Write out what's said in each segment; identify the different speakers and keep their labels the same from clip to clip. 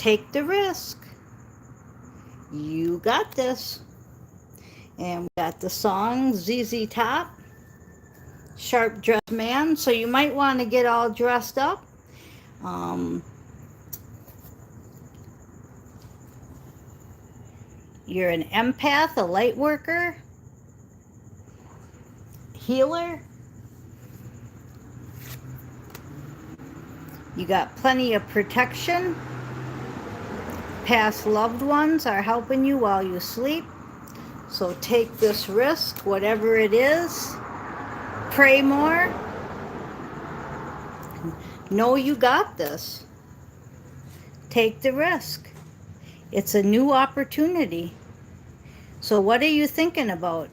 Speaker 1: take the risk. You got this. And we got the song ZZ Top, Sharp Dressed Man. So you might want to get all dressed up. You're an empath, a light worker, healer. You got plenty of protection. Past loved ones are helping you while you sleep. So take this risk, whatever it is. Pray more. Know you got this. Take the risk. It's a new opportunity. So what are you thinking about?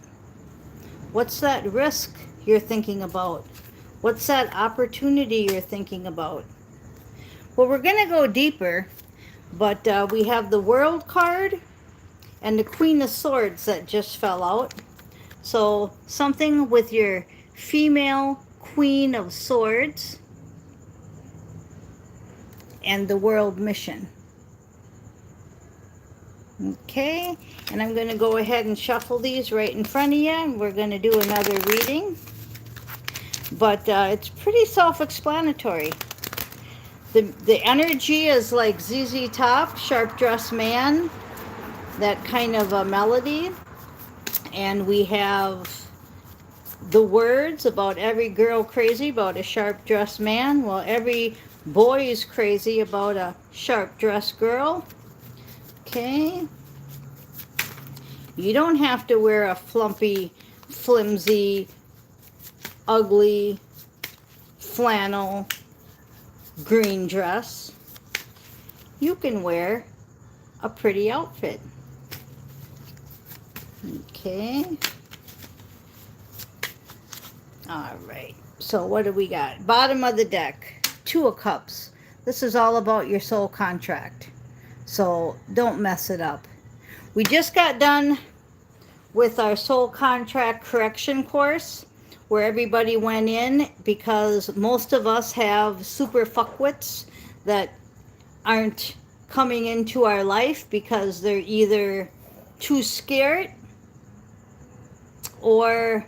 Speaker 1: What's that risk you're thinking about? What's that opportunity you're thinking about? Well, we're going to go deeper, but we have the World card and the Queen of Swords that just fell out. So something with your female Queen of Swords and the World Mission. Okay, and I'm going to go ahead and shuffle these right in front of you, and we're going to do another reading. But it's pretty self-explanatory. The energy is like ZZ Top, Sharp Dressed Man, that kind of a melody. And we have the words about every girl crazy about a sharp dressed man. Well, every boy is crazy about a sharp dressed girl. Okay. You don't have to wear a flumpy, flimsy, ugly flannel green dress. You can wear a pretty outfit. Okay. All right. So what do we got? Bottom of the deck, Two of Cups. This is all about your soul contract. So don't mess it up. We just got done with our soul contract correction course where everybody went in because most of us have super fuckwits that aren't coming into our life because they're either too scared or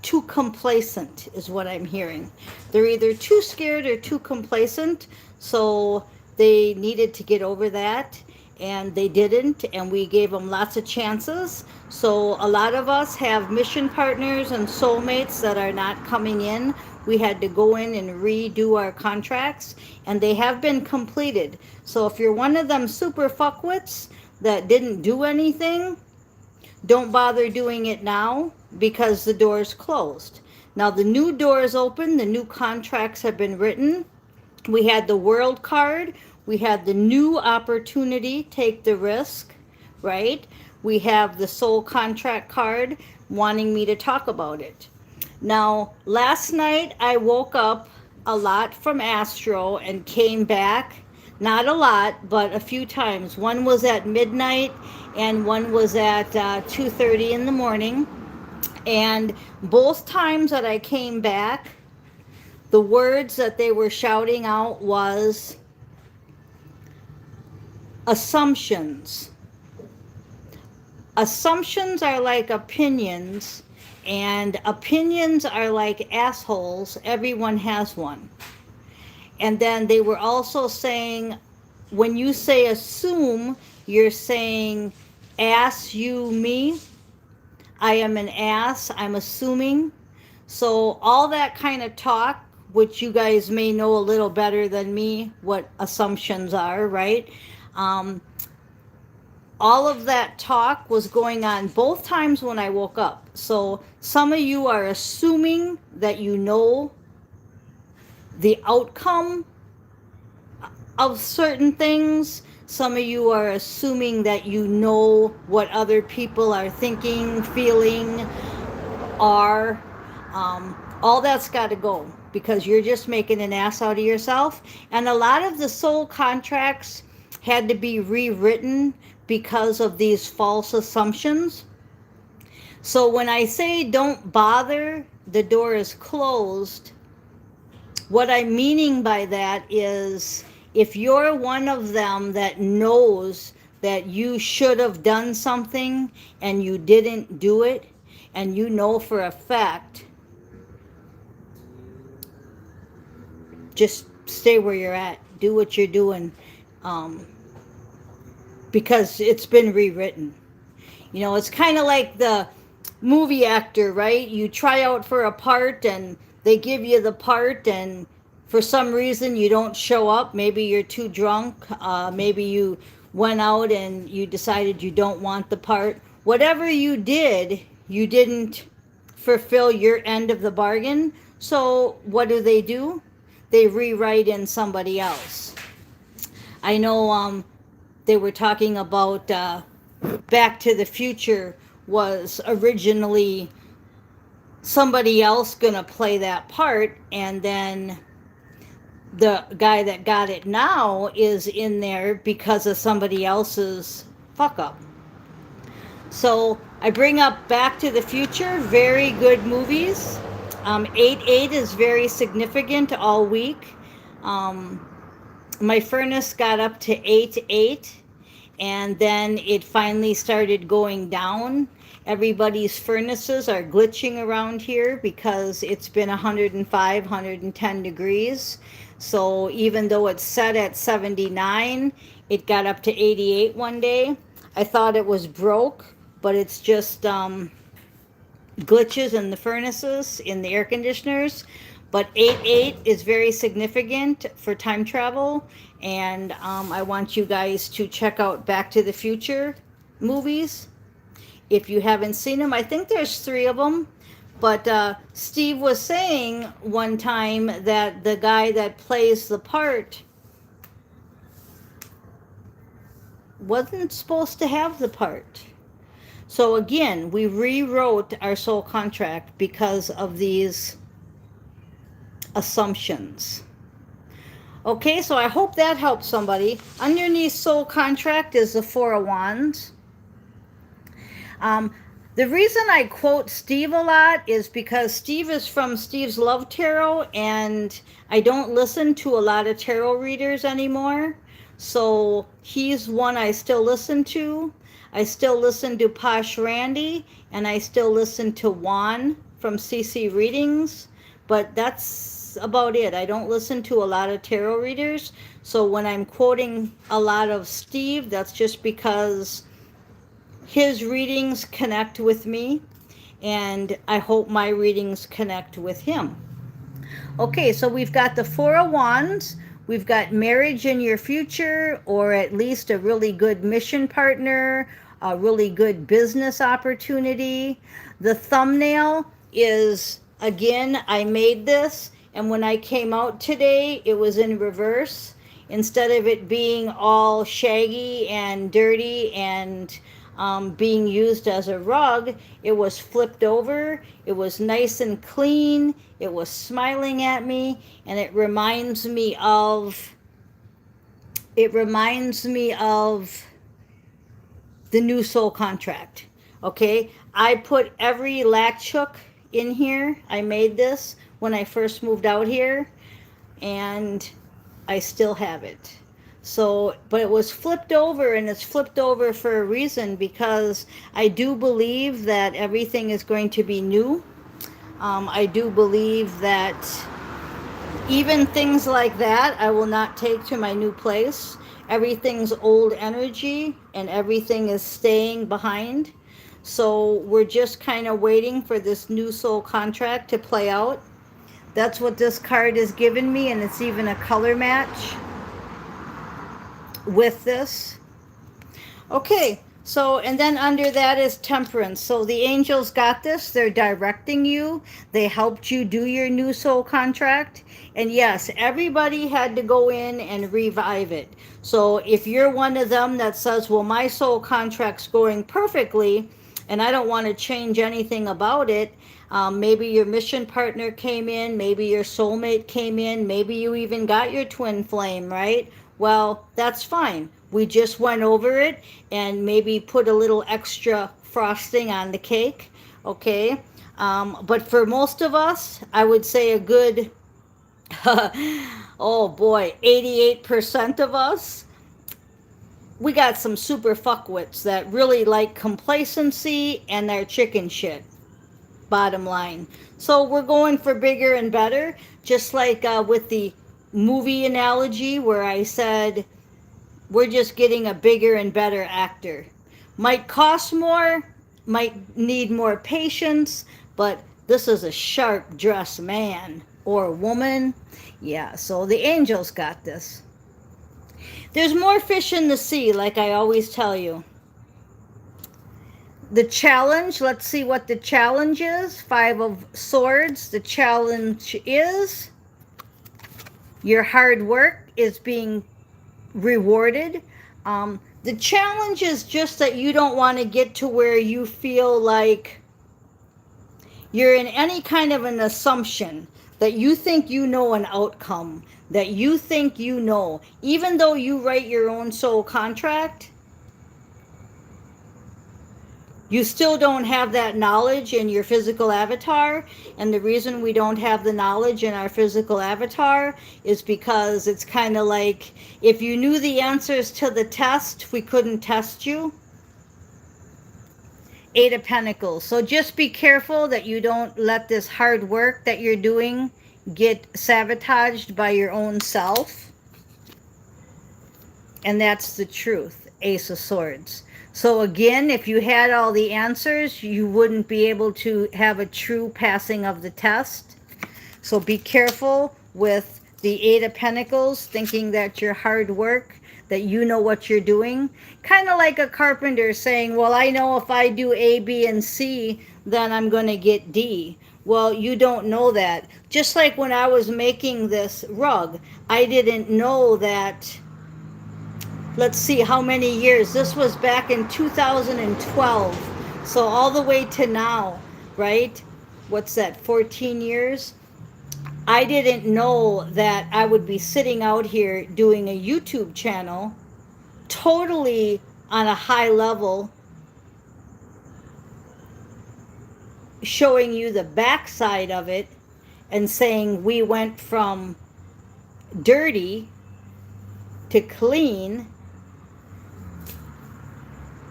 Speaker 1: too complacent is what I'm hearing. They're either too scared or too complacent, so they needed to get over that and they didn't, and we gave them lots of chances. So a lot of us have mission partners and soulmates that are not coming in. We had to go in and redo our contracts, and they have been completed. So if you're one of them super fuckwits that didn't do anything, don't bother doing it now because the door is closed. Now the new door is open. The new contracts have been written. We had the World card. We had the new opportunity, take the risk, right? We have the soul contract card wanting me to talk about it. Now, last night I woke up a lot from Astro and came back. Not a lot, but a few times. One was at midnight and one was at 2:30 in the morning. And both times that I came back, the words that they were shouting out was assumptions. Assumptions are like opinions, and opinions are like assholes. Everyone has one. And then they were also saying, when you say assume, you're saying ass, you, me. I am an ass. I'm assuming. So all that kind of talk, which you guys may know a little better than me, what assumptions are, right? All of that talk was going on both times when I woke up. So some of you are assuming that you know the outcome of certain things. Some of you are assuming that you know what other people are thinking, feeling, are. All that's got to go because you're just making an ass out of yourself. And a lot of the soul contracts had to be rewritten because of these false assumptions. So when I say don't bother, the door is closed, what I'm meaning by that is if you're one of them that knows that you should have done something and you didn't do it, and you know for a fact, just stay where you're at. Do what you're doing, um, because it's been rewritten. You know, it's kind of like the movie actor, right? You try out for a part and they give you the part, and for some reason you don't show up. Maybe you're too drunk. Maybe you went out and you decided you don't want the part. Whatever you did, you didn't fulfill your end of the bargain. So what do? They rewrite in somebody else. I know they were talking about Back to the Future was originally somebody else gonna play that part, and then the guy that got it now is in there because of somebody else's fuck up. So I bring up Back to the Future, very good movies. 8-8 is very significant all week. My furnace got up to 8-8, and then it finally started going down. Everybody's furnaces are glitching around here because it's been 105, 110 degrees. So even though it's set at 79, it got up to 88 one day. I thought it was broke, but it's just glitches in the furnaces, in the air conditioners. But 8-8 is very significant for time travel, and I want you guys to check out Back to the Future movies. If you haven't seen them, I think there's 3 of them. But Steve was saying one time that the guy that plays the part wasn't supposed to have the part. So again, we rewrote our soul contract because of these assumptions. Okay, so I hope that helps somebody. Underneath soul contract is the 4 of Wands. The reason I quote Steve a lot is because Steve is from Steve's Love Tarot, and I don't listen to a lot of tarot readers anymore. So he's one I still listen to. I still listen to Posh Randy, and I still listen to Juan from CC Readings, but that's about it. I don't listen to a lot of tarot readers. So when I'm quoting a lot of Steve, that's just because his readings connect with me, and I hope my readings connect with him. Okay, so we've got the 4 of Wands. We've got marriage in your future, or at least a really good mission partner, a really good business opportunity. The thumbnail is, again, I made this, and when I came out today, it was in reverse. Instead of it being all shaggy and dirty and being used as a rug, it was flipped over. It was nice and clean. It was smiling at me, and it reminds me of the new soul contract. Okay, I put every latch hook in here. I made this when I first moved out here, and I still have it. So, but it was flipped over, and it's flipped over for a reason, because I do believe that everything is going to be new. I do believe that even things like that I will not take to my new place. Everything's old energy, and everything is staying behind. So we're just kind of waiting for this new soul contract to play out. That's what this card has given me, and it's even a color match with this. Okay, so, and then under that is Temperance. So the angels got this. They're directing you. They helped you do your new soul contract. And yes, everybody had to go in and revive it. So if you're one of them that says, well, my soul contract's going perfectly, and I don't want to change anything about it, maybe your mission partner came in, maybe your soulmate came in, maybe you even got your twin flame, right? Well, that's fine. We just went over it and maybe put a little extra frosting on the cake, okay? But for most of us, I would say a good Oh boy, 88% of us, we got some super fuckwits that really like complacency and their chicken shit. Bottom line. So we're going for bigger and better, just like with the movie analogy where I said we're just getting a bigger and better actor. Might cost more, might need more patience, but this is a sharp dressed man or woman. Yeah, so the angels got this. There's more fish in the sea, like I always tell you. The challenge, let's see what the challenge is. 5 of Swords. The challenge is your hard work is being rewarded. The challenge is just that you don't want to get to where you feel like you're in any kind of an assumption that you think you know an outcome, that you think you know, even though you write your own soul contract, you still don't have that knowledge in your physical avatar. And the reason we don't have the knowledge in our physical avatar is because it's kind of like if you knew the answers to the test, we couldn't test you. 8 of Pentacles. So just be careful that you don't let this hard work that you're doing get sabotaged by your own self. And that's the truth. Ace of Swords. So again, if you had all the answers, you wouldn't be able to have a true passing of the test. So be careful with the 8 of Pentacles, thinking that your hard work, that you know what you're doing. Kind of like a carpenter saying, well, I know if I do A, B, and C, then I'm going to get D. Well, you don't know that. Just like when I was making this rug, I didn't know that. Let's see how many years. This was back in 2012. So all the way to now, right? What's that, 14 years? I didn't know that I would be sitting out here doing a YouTube channel totally on a high level, showing you the backside of it and saying we went from dirty to clean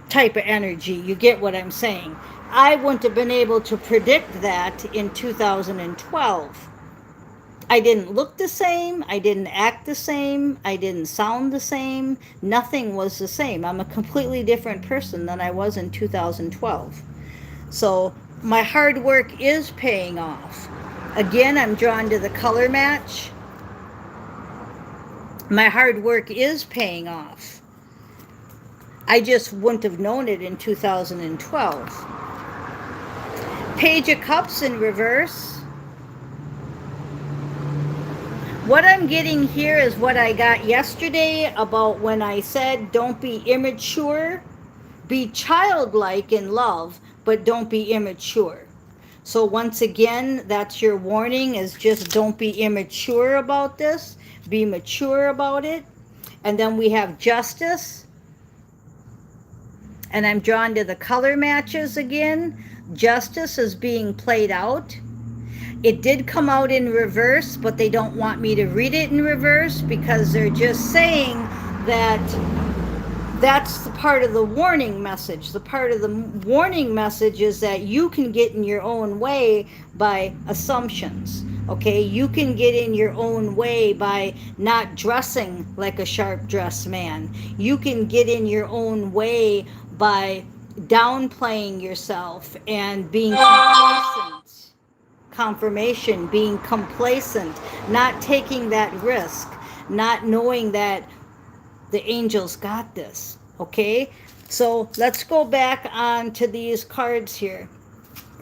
Speaker 1: type of energy. You get what I'm saying? I wouldn't have been able to predict that in 2012. I didn't look the same. I didn't act the same. I didn't sound the same. Nothing was the same. I'm a completely different person than I was in 2012. So my hard work is paying off. Again, I'm drawn to the color match. My hard work is paying off. I just wouldn't have known it in 2012. Page of Cups in reverse. What I'm getting here is what I got yesterday about when I said don't be immature. Be childlike in love, but don't be immature. So once again, that's your warning, is just don't be immature about this. Be mature about it. And then we have Justice. And I'm drawn to the color matches again. Justice is being played out. It did come out in reverse, but they don't want me to read it in reverse because they're just saying that that's the part of the warning message. The part of the warning message is that you can get in your own way by assumptions. Okay, you can get in your own way by not dressing like a sharp dressed man. You can get in your own way by downplaying yourself and being complacent. Confirmation, being complacent, not taking that risk, not knowing that the angels got this. Okay, so let's go back on to these cards here.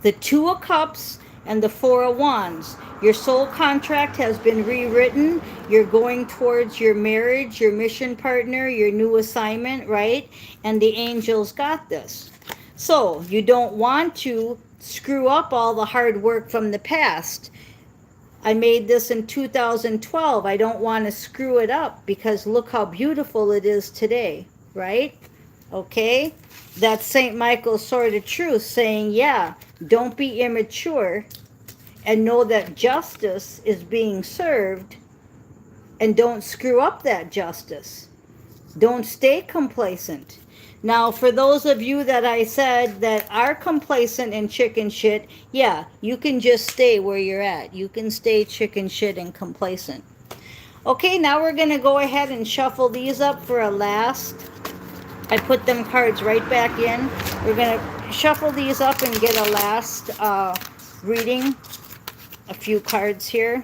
Speaker 1: The 2 of Cups and the 4 of Wands. Your soul contract has been rewritten. You're going towards your marriage, your mission partner, your new assignment, right? And the angels got this. So you don't want to screw up all the hard work from the past. I made this in 2012. I don't want to screw it up because look how beautiful it is today, right? Okay? That's St. Michael's Sword of Truth saying, yeah, don't be immature and know that justice is being served and don't screw up that justice. Don't stay complacent. Now, for those of you that I said that are complacent and chicken shit, yeah, you can just stay where you're at. You can stay chicken shit and complacent. Okay, now we're going to go ahead and shuffle these up for a last. I put them cards right back in. We're going to shuffle these up and get a last reading. A few cards here.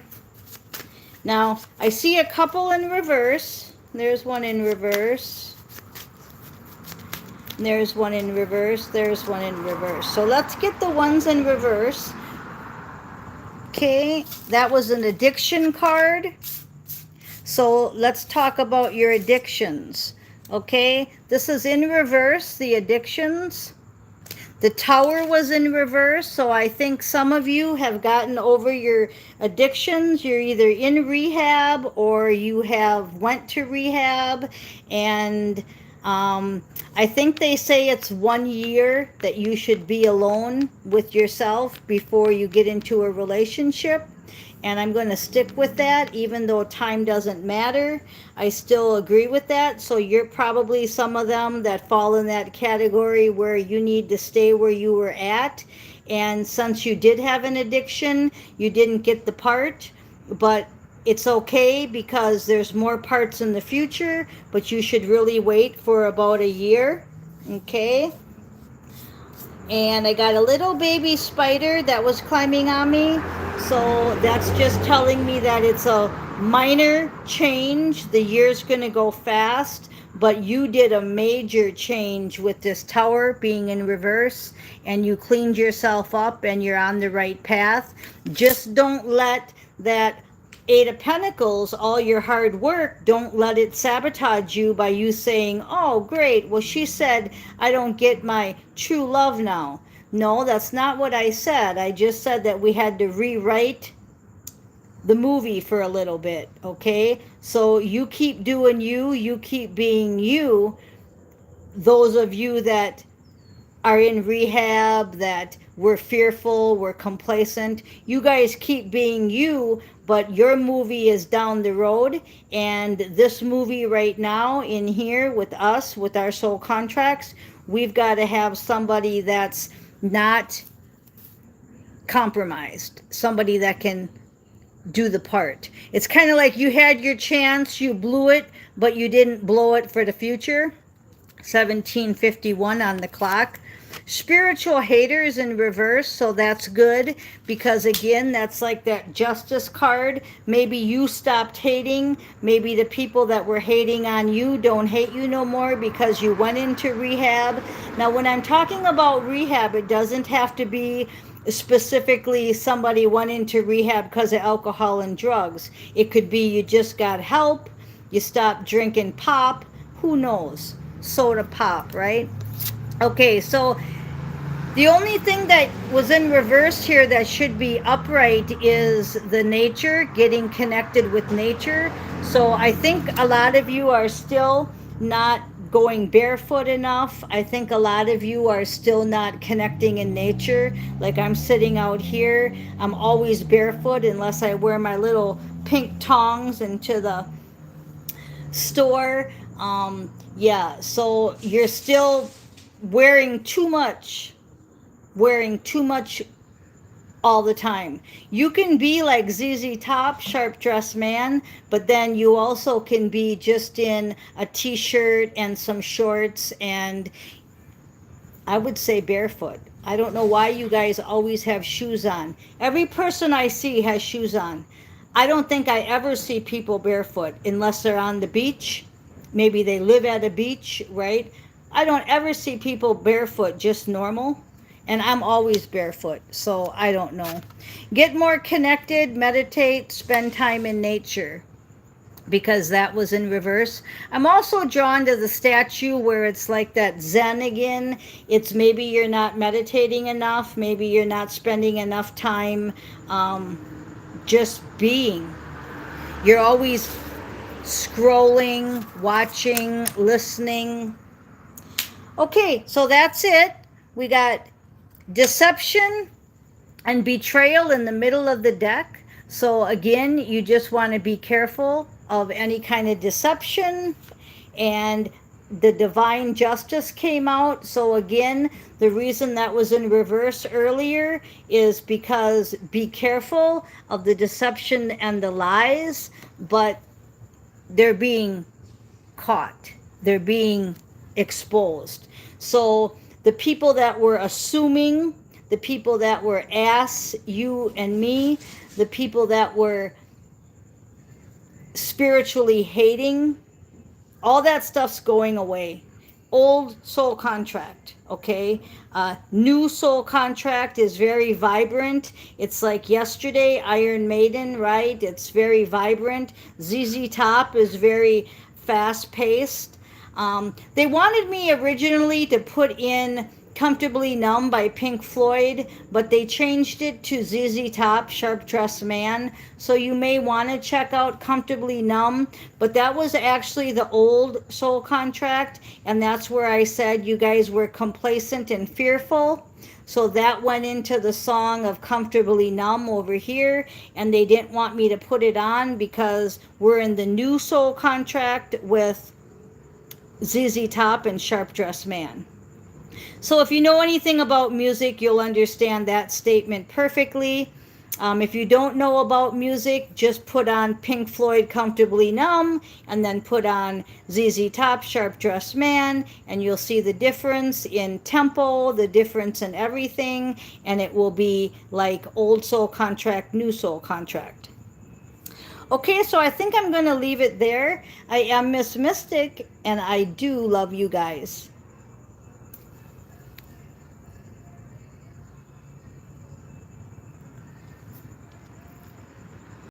Speaker 1: Now, I see a couple in reverse. There's one in reverse. There's one in reverse. There's one in reverse. So let's get the ones in reverse. Okay, that was an addiction card. So let's talk about your addictions. Okay, this is in reverse, the addictions. The Tower was in reverse, so I think some of you have gotten over your addictions. You're either in rehab or you have went to rehab, and I think they say it's 1 year that you should be alone with yourself before you get into a relationship. And I'm going to stick with that, even though time doesn't matter. I still agree with that. So you're probably some of them that fall in that category where you need to stay where you were at. And since you did have an addiction, you didn't get the part. But it's okay because there's more parts in the future. But you should really wait for about a year. Okay? And I got a little baby spider that was climbing on me. So that's just telling me that it's a minor change. The year's going to go fast, but you did a major change with this Tower being in reverse, and you cleaned yourself up and you're on the right path. Just don't let that Eight of Pentacles, all your hard work, don't let it sabotage you by you saying, oh, great, well, she said I don't get my true love now. No, that's not what I said. I just said that we had to rewrite the movie for a little bit, okay? So you keep doing you, you keep being you. Those of you that are in rehab, that were fearful, were complacent, you guys keep being you, but your movie is down the road, and this movie right now in here with us, with our soul contracts, we've got to have somebody that's not compromised, somebody that can do the part. It's kind of like you had your chance, you blew it, but you didn't blow it for the future. 1751 on the clock. Spiritual haters in reverse, so that's good, because again, that's like that justice card. Maybe you stopped hating. Maybe the people that were hating on you don't hate you no more because you went into rehab. Now, when I'm talking about rehab, it doesn't have to be specifically somebody went into rehab because of alcohol and drugs. It could be you just got help, you stopped drinking pop, who knows? Soda pop, right? Okay, so the only thing that was in reverse here that should be upright is the nature, getting connected with nature. So I think a lot of you are still not going barefoot enough. I think a lot of you are still not connecting in nature. Like I'm sitting out here, I'm always barefoot unless I wear my little pink tongs into the store. Yeah, so you're still wearing too much all the time. You can be like ZZ Top, Sharp Dressed Man, but then you also can be just in a t-shirt and some shorts, and I would say barefoot. I don't know why you guys always have shoes on. Every person I see has shoes on. I don't think I ever see people barefoot unless they're on the beach. Maybe they live at a beach, right? I don't ever see people barefoot, just normal. And I'm always barefoot, so I don't know. Get more connected, meditate, spend time in nature, because that was in reverse. I'm also drawn to the statue where it's like that Zen again. It's maybe you're not meditating enough, maybe you're not spending enough time just being. You're always scrolling, watching, listening. Okay, so that's it. We got deception and betrayal in the middle of the deck. So again, you just want to be careful. of any kind of deception, and the divine justice came out. So again, the reason that was in reverse earlier is because be careful of the deception and the lies, but they're being caught, they're being exposed. So the people that were assuming, the people that were ass, you and me, the people that were spiritually hating, all that stuff's going away. Old soul contract, okay? New soul contract is very vibrant. It's like yesterday, Iron Maiden, right? It's very vibrant. ZZ Top is very fast paced. They wanted me originally to put in Comfortably Numb by Pink Floyd, but they changed it to ZZ Top, Sharp Dressed Man. So you may want to check out Comfortably Numb, but that was actually the old soul contract, and that's where I said you guys were complacent and fearful. So that went into the song of Comfortably Numb over here, and they didn't want me to put it on because we're in the new soul contract with ZZ Top and Sharp Dressed Man. So if you know anything about music, you'll understand that statement perfectly. If you don't know about music, just put on Pink Floyd Comfortably Numb and then put on ZZ Top Sharp Dressed Man, and you'll see the difference in tempo, the difference in everything, and it will be like old soul contract, new soul contract. Okay, so I think I'm going to leave it there. I am Miss Mystic, and I do love you guys.